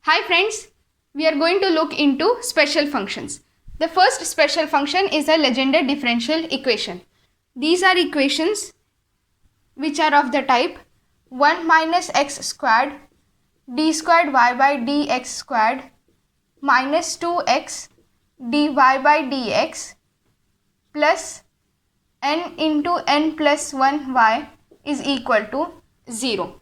Hi friends, we are going to look into special functions. The first special function is a Legendre differential equation. These are equations which are of the type 1 minus x squared d squared y by dx squared minus 2x dy by dx plus n into n plus 1 y is equal to 0,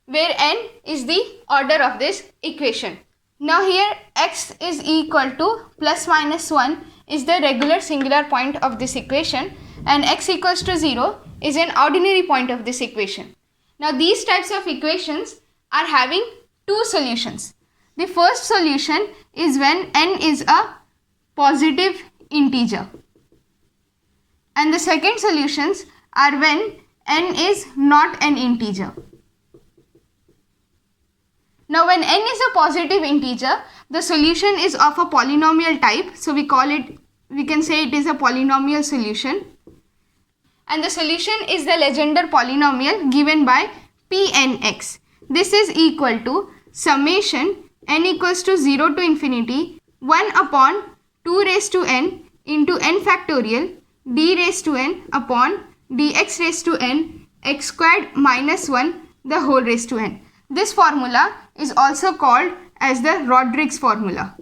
where n is the order of this equation. Now here x is equal to plus minus 1 is the regular singular point of this equation, and x equals to 0 is an ordinary point of this equation. Now these types of equations are having two solutions. The first solution is when n is a positive integer, and the second solutions are when n is not an integer. Now when n is a positive integer, the solution is of a polynomial type, so we can say it is a polynomial solution, and the solution is the Legendre polynomial given by Pnx. This is equal to summation n equals to 0 to infinity 1 upon 2 raised to n into n factorial d raised to n upon dx raised to n x squared minus 1 the whole raised to n. This formula is also called as the Rodrigues formula.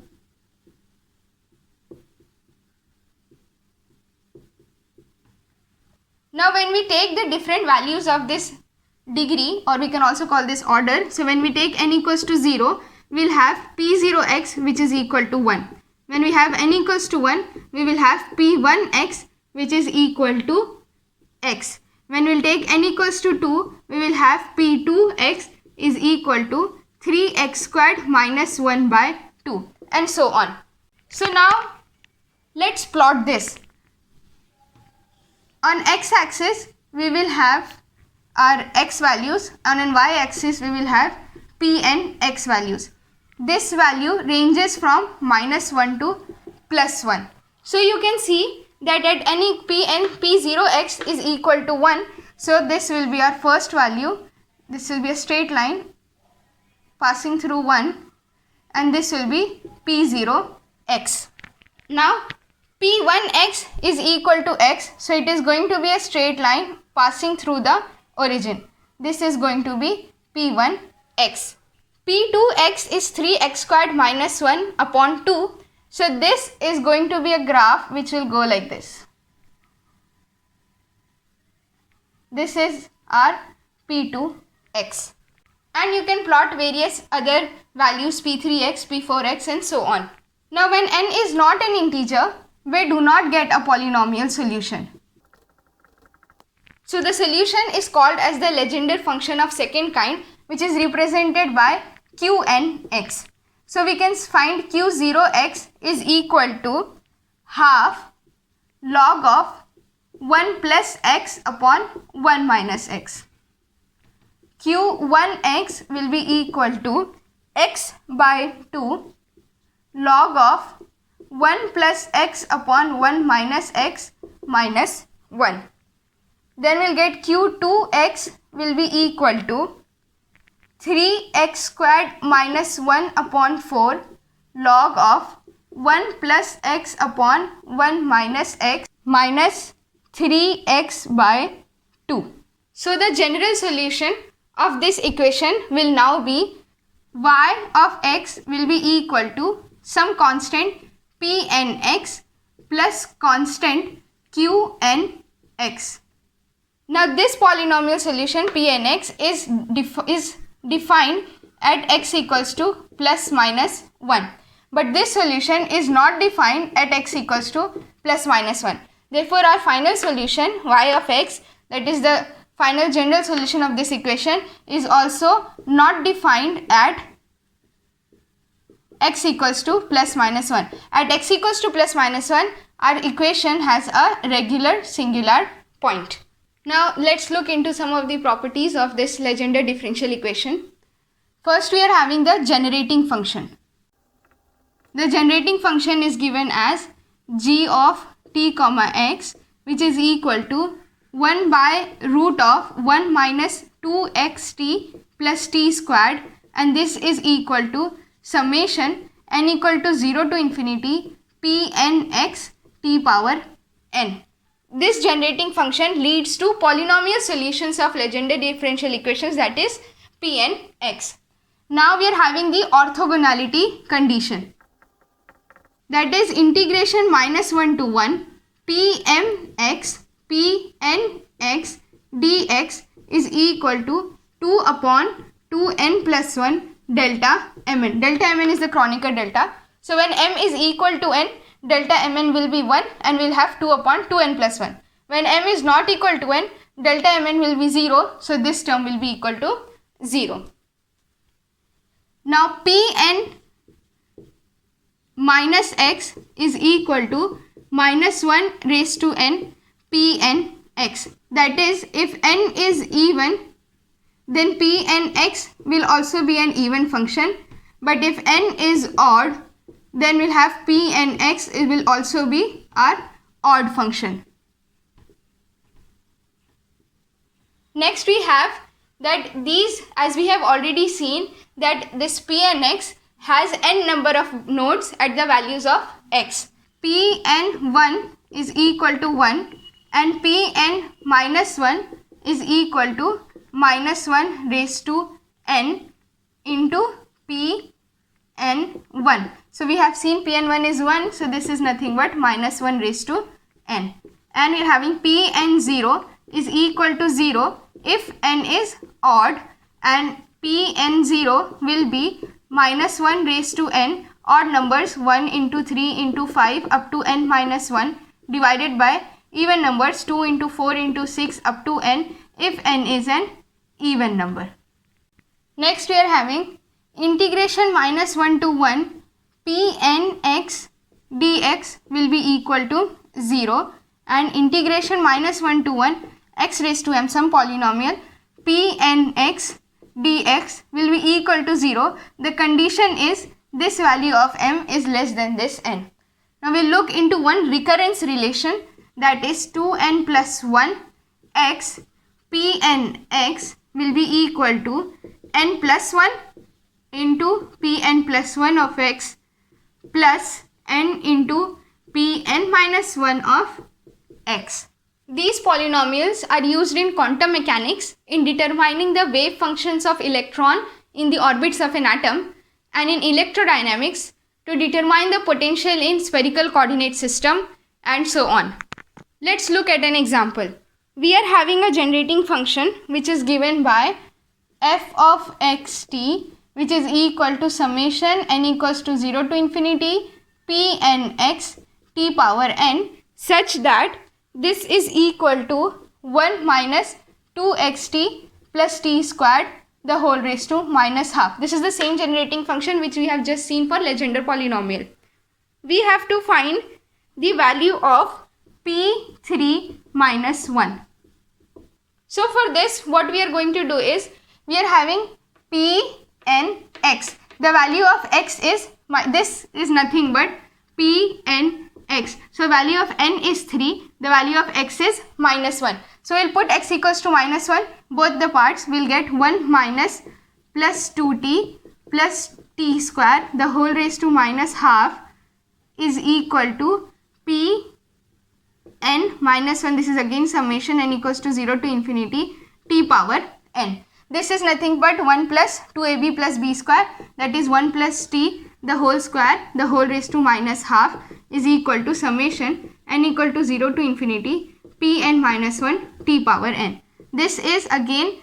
Now when we take the different values of this degree, or we can also call this order, so when we take n equals to 0, we will have p0x which is equal to 1. When we have n equals to 1, we will have p1x which is equal to x. When we will take n equals to 2, we will have p2x is equal to 3x squared minus 1 by 2, and so on. So now let's plot this. On x-axis we will have our x values, and on y-axis we will have p and x values. This value ranges from minus 1 to plus 1. So you can see that at any p and p0x is equal to 1. So this will be our first value. This will be a straight line passing through 1, and this will be p0x. Now p1x is equal to x, so it is going to be a straight line passing through the origin. This is going to be p1x. p2x is 3x squared minus 1 upon 2. So this is going to be a graph which will go like this. This is our p2x. And you can plot various other values p3x, p4x and so on. Now when n is not an integer, we do not get a polynomial solution. So the solution is called as the Legendre function of second kind, which is represented by Qnx. So we can find Q0x is equal to half log of 1 plus x upon 1 minus x. Q1x will be equal to x by 2 log of 1 plus x upon 1 minus x minus 1. Then we'll get Q2x will be equal to 3x squared minus 1 upon 4 log of 1 plus x upon 1 minus x minus 3x by 2. So the general solution of this equation will now be y of x will be equal to some constant Pnx plus constant Qnx. Now this polynomial solution Pnx is defined at x equals to plus minus 1. But this solution is not defined at x equals to plus minus 1. Therefore our final solution y of x, that is the final general solution of this equation, is also not defined at x equals to plus minus 1. At x equals to plus minus 1, our equation has a regular singular point. Now let's look into some of the properties of this Legendre differential equation. First we are having the generating function. The generating function is given as g of t comma x, which is equal to 1 by root of 1 minus 2xt plus t squared, and this is equal to summation n equal to 0 to infinity Pnx t power n. This generating function leads to polynomial solutions of Legendre differential equations, that is Pnx. Now we are having the orthogonality condition, that is integration -1 to 1 Pmx Pnx dx is equal to 2 upon 2n plus 1 delta mn. Delta mn is the Kronecker delta. So when m is equal to n, delta mn will be 1 and we will have 2 upon 2n plus 1. When m is not equal to n, delta mn will be 0. So this term will be equal to 0. Now Pn minus x is equal to -1 raised to n Pnx. That is, if n is even, then Pnx will also be an even function. But if n is odd, then we'll have Pnx, it will also be our odd function. Next we have that these, as we have already seen, that this Pnx has n number of nodes at the values of x. Pn1 is equal to 1 and Pn minus 1 is equal to -1 raised to n into Pn1. So we have seen Pn1 is 1, so this is nothing but -1 raised to n. And we are having Pn0 is equal to 0 if n is odd, and Pn0 will be -1 raised to n, odd numbers 1 into 3 into 5 up to n minus 1 divided by even numbers 2 into 4 into 6 up to n if n is an even number. Next we are having integration -1 to 1 Pnx dx will be equal to 0 and integration -1 to 1 x raised to m, some polynomial Pnx dx will be equal to 0. The condition is this value of m is less than this n. Now we will look into one recurrence relation, that is 2n plus 1 x Pnx will be equal to n plus 1 into Pn plus 1 of x plus n into Pn minus 1 of x. These polynomials are used in quantum mechanics in determining the wave functions of electron in the orbits of an atom, and in electrodynamics to determine the potential in spherical coordinate system, and so on. Let's look at an example. We are having a generating function which is given by f of xt, which is equal to summation n equals to 0 to infinity Pnx t power n, such that this is equal to 1 minus 2xt plus t squared the whole raised to minus half. This is the same generating function which we have just seen for Legendre polynomial. We have to find the value of P3 minus 1. So for this, what we are going to do is, we are having Pnx. The value of x is, this is nothing but Pnx. So value of n is 3, the value of x is minus 1. So we'll put x equals to minus 1, both the parts will get 1 minus plus 2t plus t square the whole raised to minus half is equal to Pn minus 1, this is again summation n equals to 0 to infinity t power n. This is nothing but 1 plus 2ab plus b square, that is 1 plus t the whole square the whole raised to minus half is equal to summation n equal to 0 to infinity Pn minus 1 t power n. This is again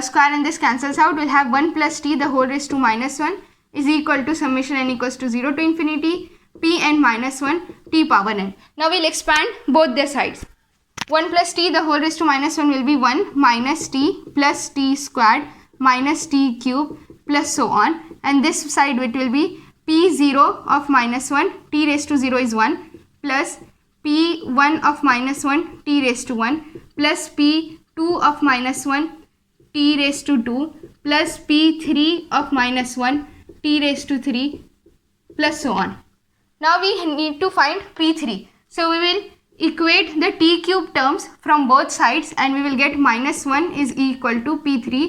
square and this cancels out, we'll have 1 plus t the whole raised to minus 1 is equal to summation n equals to 0 to infinity Pn minus 1 t power n. Now we'll expand both the sides. 1 plus t the whole raised to minus 1 will be 1 minus t plus t squared minus t cube plus so on, and this side it will be p0 of minus 1 t raised to 0 is 1 plus p1 of minus 1 t raised to 1 plus p2 of minus 1 t raised to 2 plus p3 of minus 1 t raised to 3 plus so on. Now we need to find p3. So we will equate the t cube terms from both sides and we will get minus 1 is equal to p3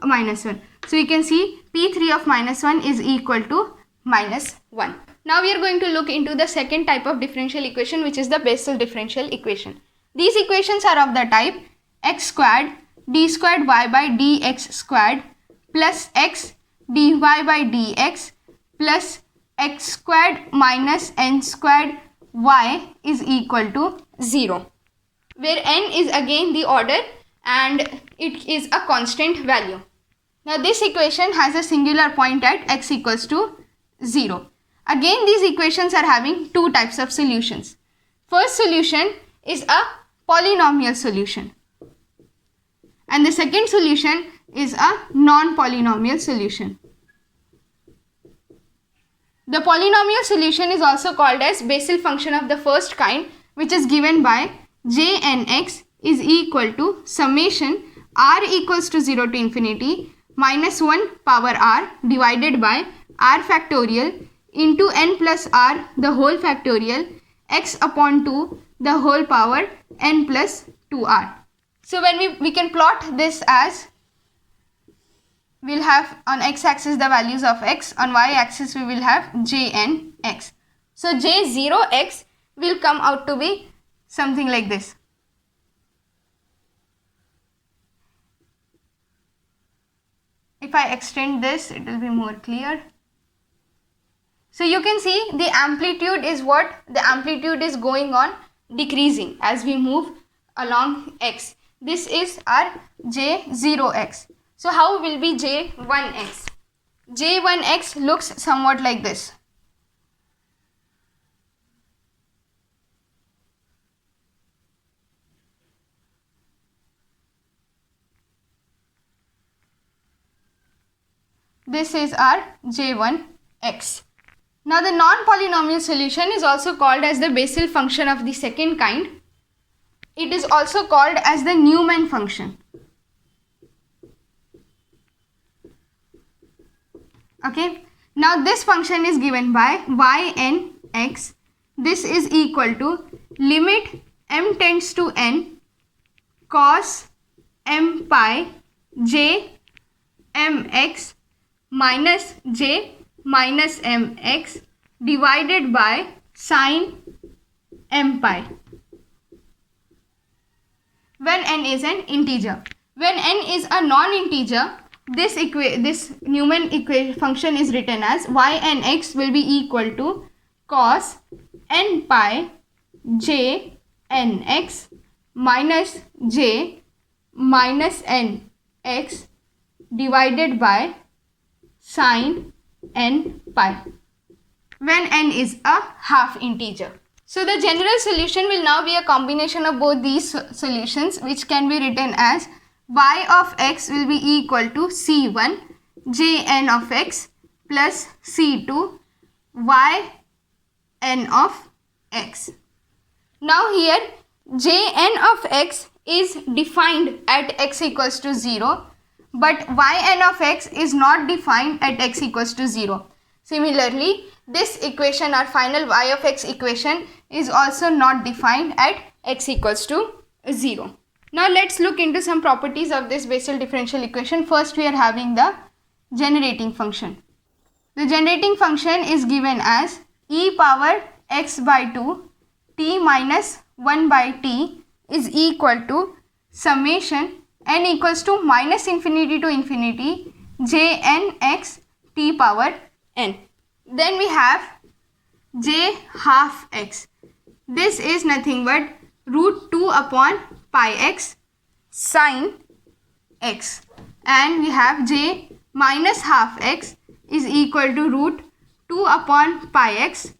minus 1. So you can see P3 of minus 1 is equal to minus 1. Now we are going to look into the second type of differential equation, which is the Bessel differential equation. These equations are of the type x squared d squared y by dx squared plus x dy by dx plus x squared minus n squared y is equal to 0, where n is again the order and it is a constant value. Now this equation has a singular point at x equals to 0. Again, these equations are having two types of solutions. First solution is a polynomial solution and the second solution is a non-polynomial solution. The polynomial solution is also called as Bessel function of the first kind, which is given by Jnx is equal to summation r equals to 0 to infinity minus 1 power r divided by r factorial into n plus r the whole factorial x upon 2 the whole power n plus 2r. So when we can plot this as, we'll have on x-axis the values of x, on y-axis we will have Jnx. So J0x will come out to be something like this. If I extend this, it will be more clear. So you can see the amplitude is what? The amplitude is going on decreasing as we move along x. This is our J0x. So how will be J1x? J1x looks somewhat like this. This is our J1x. Now the non-polynomial solution is also called as the Bessel function of the second kind. It is also called as the Newman function. Okay. Now this function is given by Ynx. This is equal to limit m tends to n cos m pi j mx minus j minus mx divided by sin m pi when n is an integer. When n is a non-integer, this Newman function is written as Ynx will be equal to cos n pi j nx minus j minus nx divided by sin n pi when n is a half integer. So the general solution will now be a combination of both these solutions, which can be written as y of x will be equal to c1 jn of x plus c2 yn of x. Now here jn of x is defined at x equals to 0, but yn of x is not defined at x equals to 0. Similarly, this equation, our final y of x equation, is also not defined at x equals to 0. Now let's look into some properties of this Bessel differential equation. First we are having the generating function. The generating function is given as e power x by 2 t minus 1 by t is equal to summation n equals to minus infinity to infinity jnx t power n. Then we have j half x. This is nothing but root 2 upon pi x sin x, and we have j minus half x is equal to root 2 upon pi x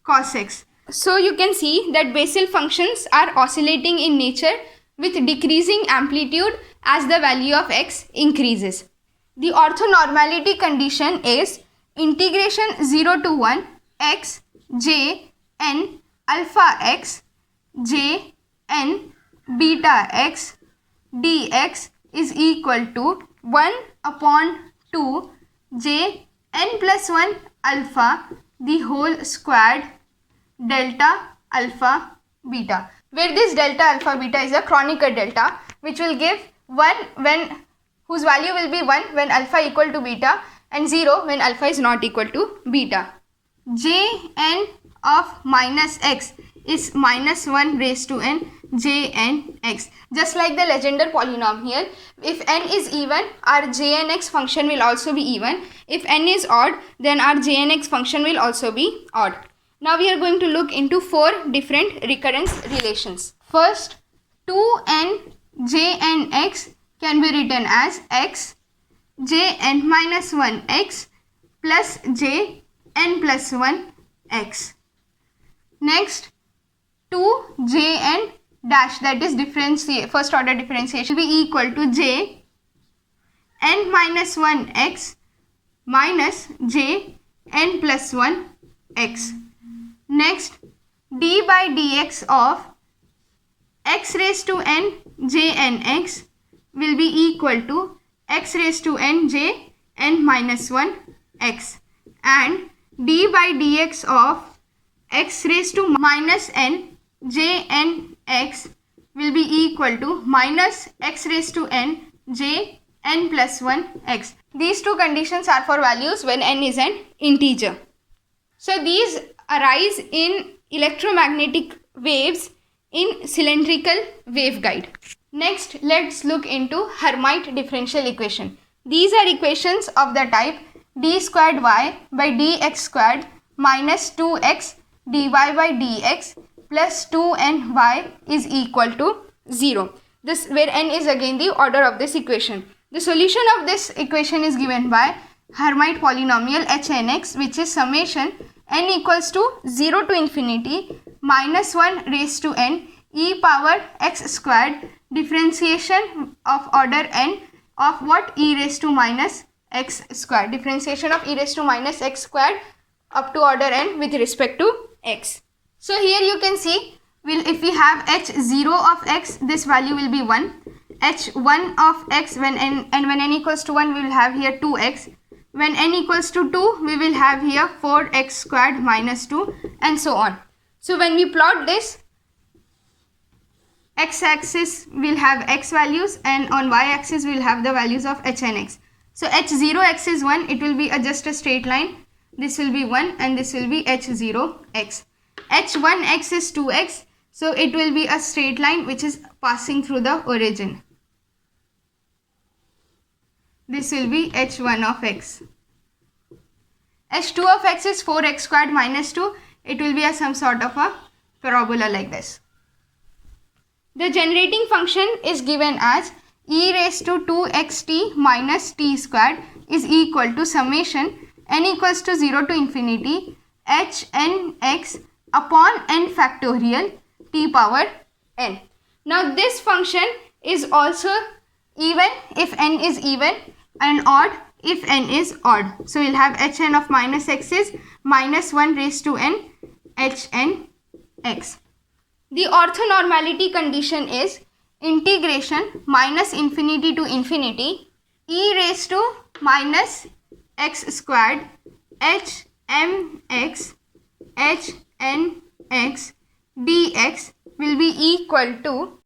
cos x. So you can see that Bessel functions are oscillating in nature with decreasing amplitude as the value of x increases. The orthonormality condition is integration 0 to 1 x j n alpha x j n beta x dx is equal to 1 upon 2 j n plus 1 alpha the whole squared delta alpha beta, where this delta alpha beta is a Kronecker delta, which will give 1 when whose value will be 1 when alpha equal to beta and 0 when alpha is not equal to beta. Jn of minus x is minus 1 raised to n Jnx. Just like the Legendre polynomial, if n is even, our Jnx function will also be even. If n is odd, then our Jnx function will also be odd. Now we are going to look into 4 different recurrence relations. First, 2n Jnx can be written as x Jn minus 1x plus Jn plus 1x. Next, 2Jn dash, that is first order differentiation, will be equal to Jn minus 1x minus Jn plus 1x. Next, d by dx of x raised to n Jnx will be equal to x raised to n Jn minus 1x, and d by dx of x raised to minus n Jnx will be equal to minus x raised to n Jn plus 1x. These two conditions are for values when n is an integer. So these arise in electromagnetic waves in cylindrical waveguide. Next, let's look into Hermite differential equation. These are equations of the type d squared y by dx squared minus 2x dy by dx plus 2ny is equal to 0. This where n is again the order of this equation. The solution of this equation is given by Hermite polynomial Hnx, which is summation n equals to 0 to infinity minus 1 raised to n e power x squared differentiation of order n of what? E raised to minus x squared. Differentiation of e raised to minus x squared up to order n with respect to x. So here you can see, if we have h0 of x, this value will be 1. h1 of x when n, and when n equals to 1 we will have here 2x. When n equals to 2 we will have here 4x squared minus 2 and so on. So when we plot this, x-axis will have x values and on y-axis we will have the values of h and x. So h0x is 1, it will be just a straight line. This will be 1 and this will be h0x. h1x is 2x, so it will be a straight line which is passing through the origin. This will be h1 of x. h2 of x is 4x squared minus 2. It will be some sort of a parabola like this. The generating function is given as e raised to 2xt minus t squared is equal to summation n equals to 0 to infinity hnx upon n factorial t power n. Now this function is also even if n is even and odd if n is odd. So we will have hn of minus x is minus 1 raised to n hnx. The orthonormality condition is integration minus infinity to infinity e raised to minus x squared hmx hnx dx will be equal to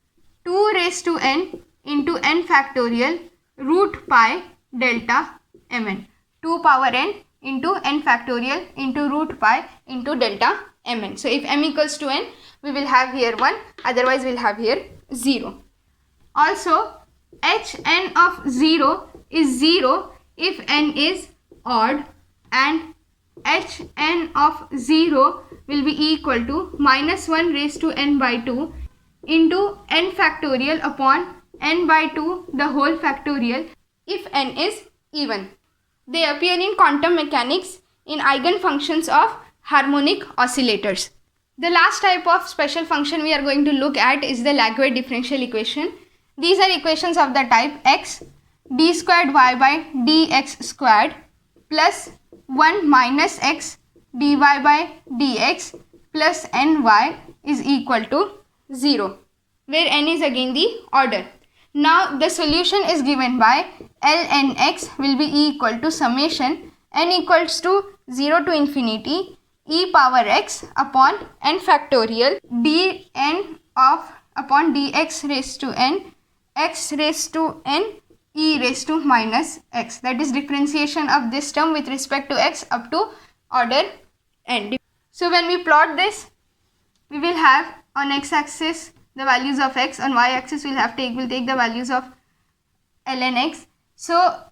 2 raised to n into n factorial root pi delta mn. 2 power n into n factorial into root pi into delta mn. So if m equals to n, we will have here 1, otherwise we will have here 0. Also, hn of 0 is 0 if n is odd, and hn of 0 will be equal to minus 1 raised to n by 2 into n factorial upon n by 2 the whole factorial if n is even. They appear in quantum mechanics in eigenfunctions of harmonic oscillators. The last type of special function we are going to look at is the Laguerre differential equation. These are equations of the type x d squared y by dx squared plus 1 minus x dy by dx plus ny is equal to 0, where n is again the order. Now the solution is given by lnx will be equal to summation n equals to 0 to infinity e power x upon n factorial dn of upon dx raised to n x raised to n e raised to minus x. That is differentiation of this term with respect to x up to order n. So when we plot this, we will have on x-axis the values of x, on y-axis we'll take the values of ln x. So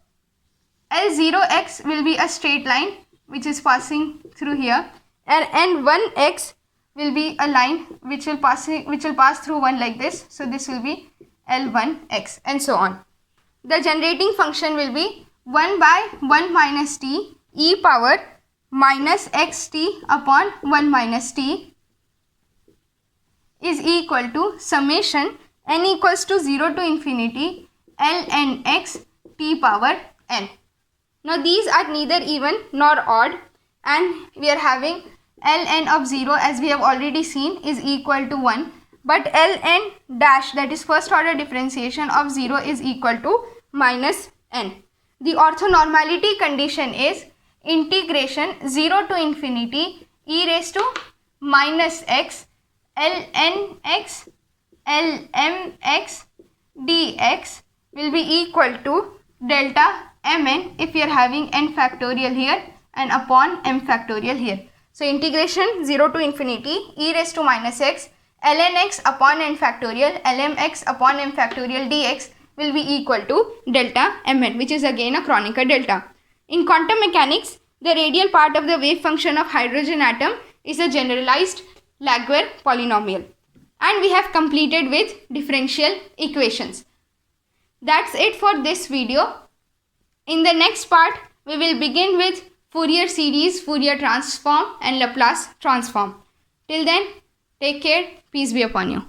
L0x will be a straight line which is passing through here, and 1x will be a line which will pass through 1 like this. So this will be L1x and so on. The generating function will be 1 by 1 minus t e power minus xt upon 1 minus t is equal to summation n equals to 0 to infinity ln x t power n. Now these are neither even nor odd, and we are having ln of 0, as we have already seen, is equal to 1, but ln dash, that is first order differentiation of 0, is equal to minus n. The orthonormality condition is integration 0 to infinity e raised to minus x ln x lm x dx will be equal to delta mn if we are having n factorial here and upon m factorial here. So integration 0 to infinity e raised to minus x ln x upon n factorial lm x upon m factorial dx will be equal to delta mn, which is again a Kronecker delta. In quantum mechanics, the radial part of the wave function of hydrogen atom is a generalized Laguerre polynomial, and we have completed with differential equations. That's it for this video. In the next part, we will begin with Fourier series, Fourier transform and Laplace transform. Till then, take care. Peace be upon you.